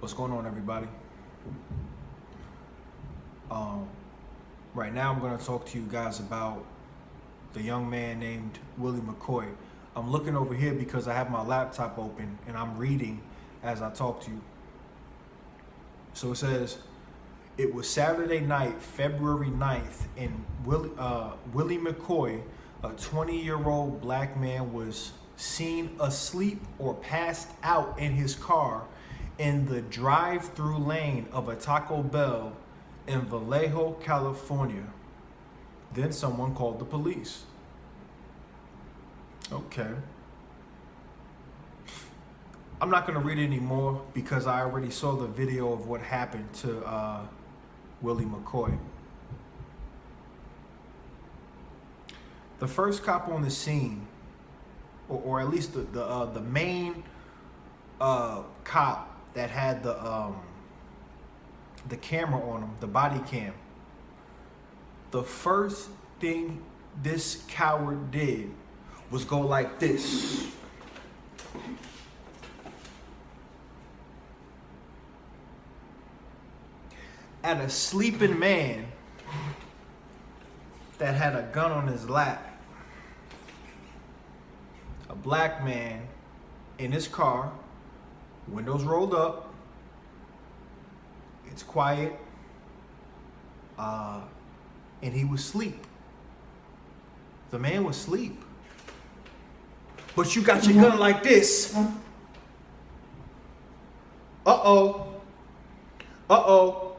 What's going on, everybody? Right now I'm going to talk to you guys about the young man named Willie Mccoy. I'm looking over here because I have my laptop open and I'm reading as I talk to you. So it says, it was Saturday night, February 9th, and Willie Mccoy, a 20-year-old black man, was seen asleep or passed out in his car in the drive-through lane of a Taco Bell in Vallejo, California. Then someone called the police. Okay. I'm not going to read it anymore because I already saw the video of what happened to Willie Mccoy. The first cop on the scene, or at least the main cop that had the camera on him, the body cam. The first thing this coward did was go like this. At a sleeping man that had a gun on his lap. A black man in his car, windows rolled up, it's quiet, and he was asleep. The man was asleep. But you got your gun like this. Uh-oh. Uh-oh.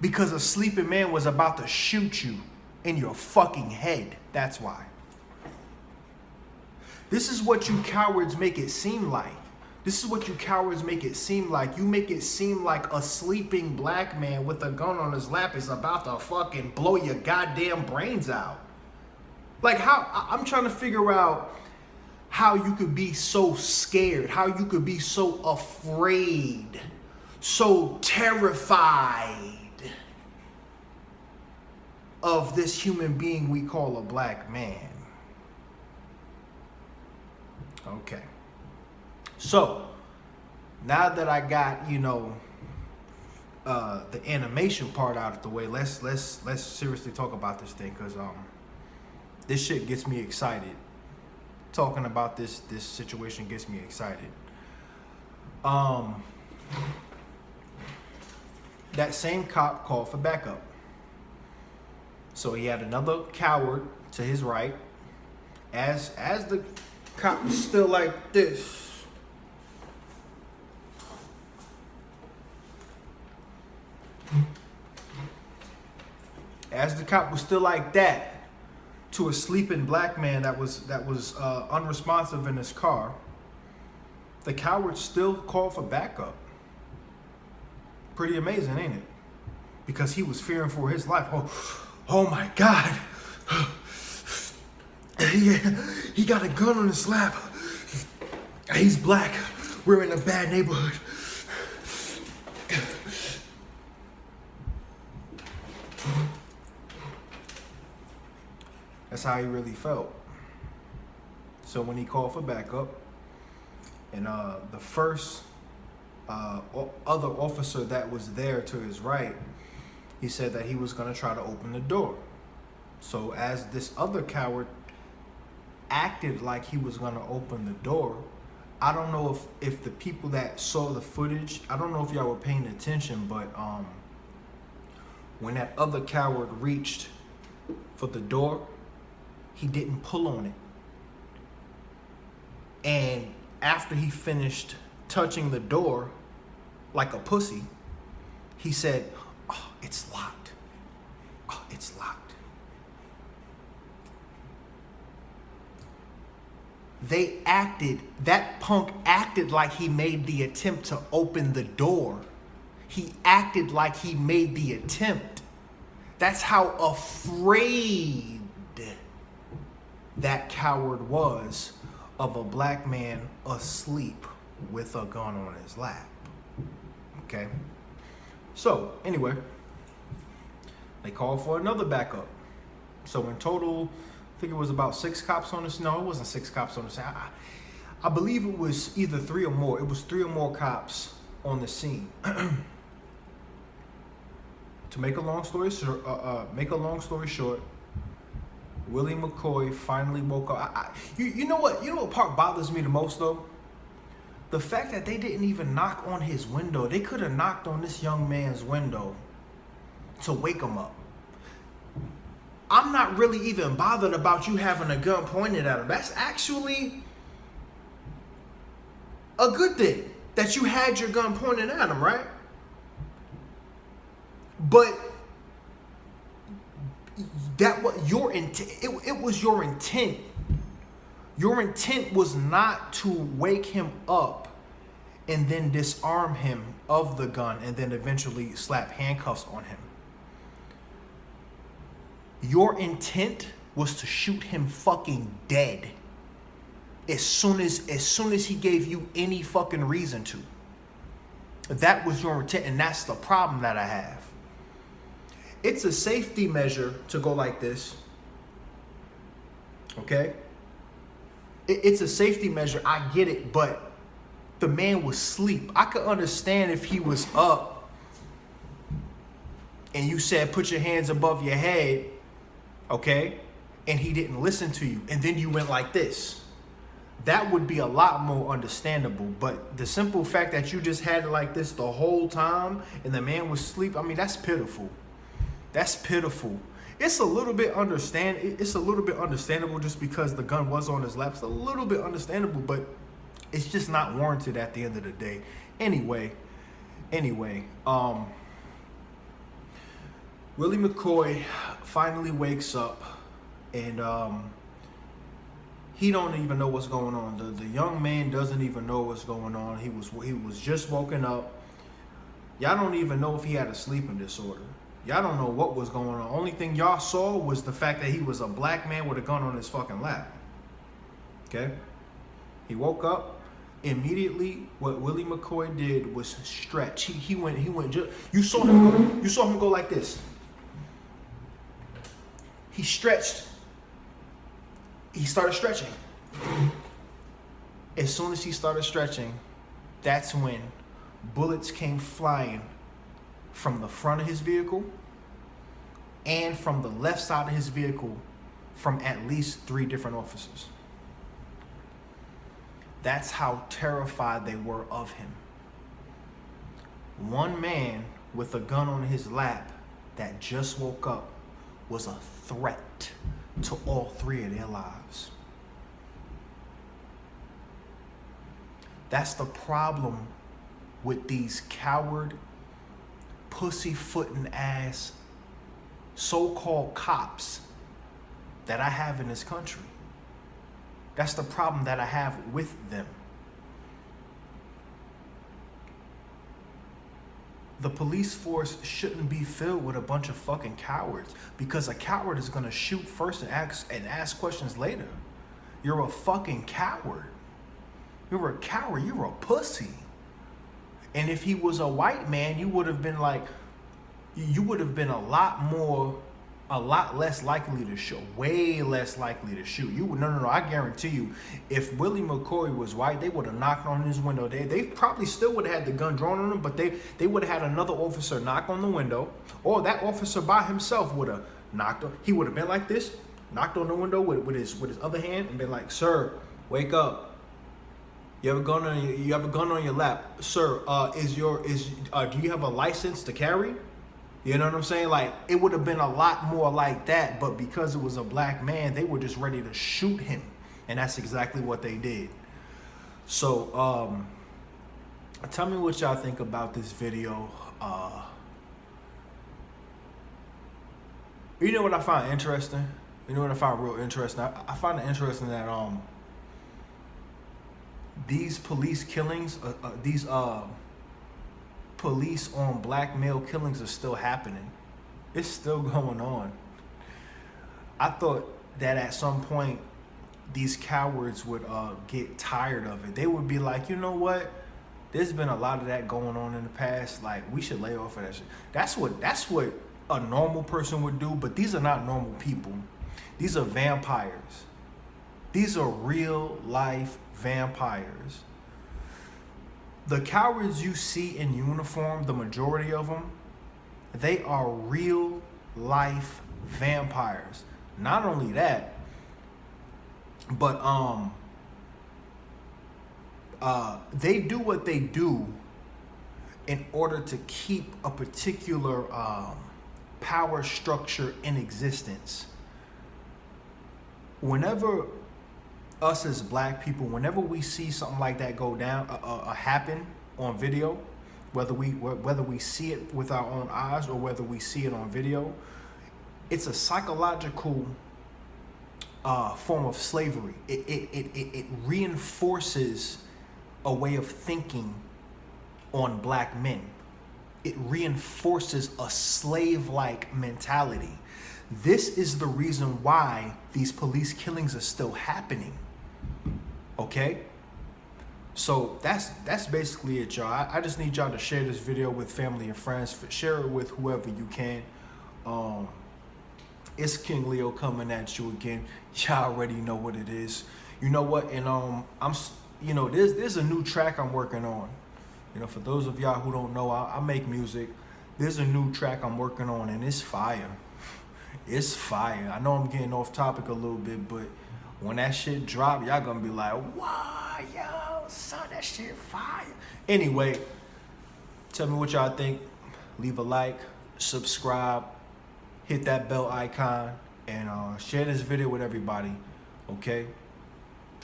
Because a sleeping man was about to shoot you in your fucking head. That's why. This is what you cowards make it seem like. This is what you cowards make it seem like. You make it seem like a sleeping black man with a gun on his lap is about to fucking blow your goddamn brains out. Like, how? I'm trying to figure out how you could be so scared, how you could be so afraid, so terrified of this human being we call a black man. Okay. So, now that I got, the animation part out of the way, let's seriously talk about this thing, because this shit gets me excited. Talking about this situation gets me excited. That same cop called for backup. So he had another coward to his right. As the cop was still like this. As the cop was still like that to a sleeping black man that was unresponsive in his car, the coward still called for backup. Pretty amazing, ain't it? Because he was fearing for his life. Oh my God. He got a gun on his lap. He's black. We're in a bad neighborhood. That's how he really felt. So when he called for backup, and the first other officer that was there to his right, he said that he was going to try to open the door. So as this other coward acted like he was going to open the door, I don't know if the people that saw the footage, I don't know if y'all were paying attention, but when that other coward reached for the door, he didn't pull on it. And after he finished touching the door like a pussy, he said, "Oh, it's locked. Oh, it's locked." That punk acted like he made the attempt to open the door. He acted like he made the attempt. That's how afraid that coward was of a black man asleep with a gun on his lap. Okay? So, anyway, they called for another backup. So in total, I think it was about 6 cops on the scene. No, it wasn't 6 cops on the scene. I believe it was either 3 or more. It was 3 or more cops on the scene. To make a long story short, Willie McCoy finally woke up. You know what? You know what part bothers me the most though? The fact that they didn't even knock on his window. They could have knocked on this young man's window to wake him up. I'm not really even bothered about you having a gun pointed at him. That's actually a good thing that you had your gun pointed at him, right? But that was your intent. It was your intent. Your intent was not to wake him up and then disarm him of the gun and then eventually slap handcuffs on him. Your intent was to shoot him fucking dead as soon as he gave you any fucking reason to. That was your intent, and that's the problem that I have. It's a safety measure to go like this. Okay? It's a safety measure. I get it, but the man was asleep. I could understand if he was up and you said, put your hands above your head, okay? And he didn't listen to you. And then you went like this. That would be a lot more understandable. But the simple fact that you just had it like this the whole time and the man was asleep, I mean, that's pitiful. That's pitiful. It's a little bit understandable just because the gun was on his lap. It's a little bit understandable, but it's just not warranted at the end of the day. Anyway, Willie McCoy finally wakes up and he don't even know what's going on. The young man doesn't even know what's going on. He was just woken up. Y'all don't even know if he had a sleeping disorder. Y'all don't know what was going on. Only thing y'all saw was the fact that he was a black man with a gun on his fucking lap. Okay? He woke up. Immediately, what Willie McCoy did was stretch. He went just, you saw him go like this. He stretched. He started stretching. As soon as he started stretching, that's when bullets came flying from the front of his vehicle and from the left side of his vehicle from at least 3 different officers. That's how terrified they were of him. One man with a gun on his lap that just woke up was a threat to all 3 of their lives. That's the problem with these coward, pussyfooting ass so-called cops that I have in this country. That's the problem that I have with them. The police force shouldn't be filled with a bunch of fucking cowards, because a coward is gonna shoot first and ask questions later. You're a fucking coward. You're a coward. You're a pussy. And if he was a white man, you would have been a lot less likely to shoot, way less likely to shoot. No, I guarantee you, if Willie McCoy was white, they would have knocked on his window. They probably still would have had the gun drawn on him, but they would have had another officer knock on the window, or that officer by himself would have knocked on. He would have been like this, knocked on the window with his other hand, and been like, "Sir, wake up. You have a gun on your lap, sir. Do you have a license to carry?" You know what I'm saying? Like, it would have been a lot more like that, but because it was a black man, they were just ready to shoot him, and that's exactly what they did. So, tell me what y'all think about this video. You know what I find interesting? You know what I find real interesting? I find it interesting that these police killings, these police on black male killings are still happening. It's still going on. I thought that at some point these cowards would get tired of it. They would be like, you know what? There's been a lot of that going on in the past. Like, we should lay off of that shit. That's what a normal person would do, but these are not normal people. These are vampires. These are real life vampires. The cowards you see in uniform, the majority of them, they are real life vampires. Not only that, but they do what they do in order to keep a particular power structure in existence. Whenever us as black people, whenever we see something like that go down, happen on video, whether we see it with our own eyes or whether we see it on video, it's a psychological form of slavery. It reinforces a way of thinking on black men. It reinforces a slave-like mentality. This is the reason why these police killings are still happening. Okay? So that's basically it, y'all. I just need y'all to share this video with family and friends. Share it with whoever you can. It's King Leo coming at you again. Y'all already know what it is. You know what? And there's a new track I'm working on. For those of y'all who don't know, I make music. There's a new track I'm working on, and it's fire. It's fire. I know I'm getting off topic a little bit, but when that shit drop, y'all gonna be like, wow, yo, son, that shit fire. Anyway, tell me what y'all think. Leave a like, subscribe, hit that bell icon, and share this video with everybody. Okay?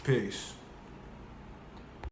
Peace.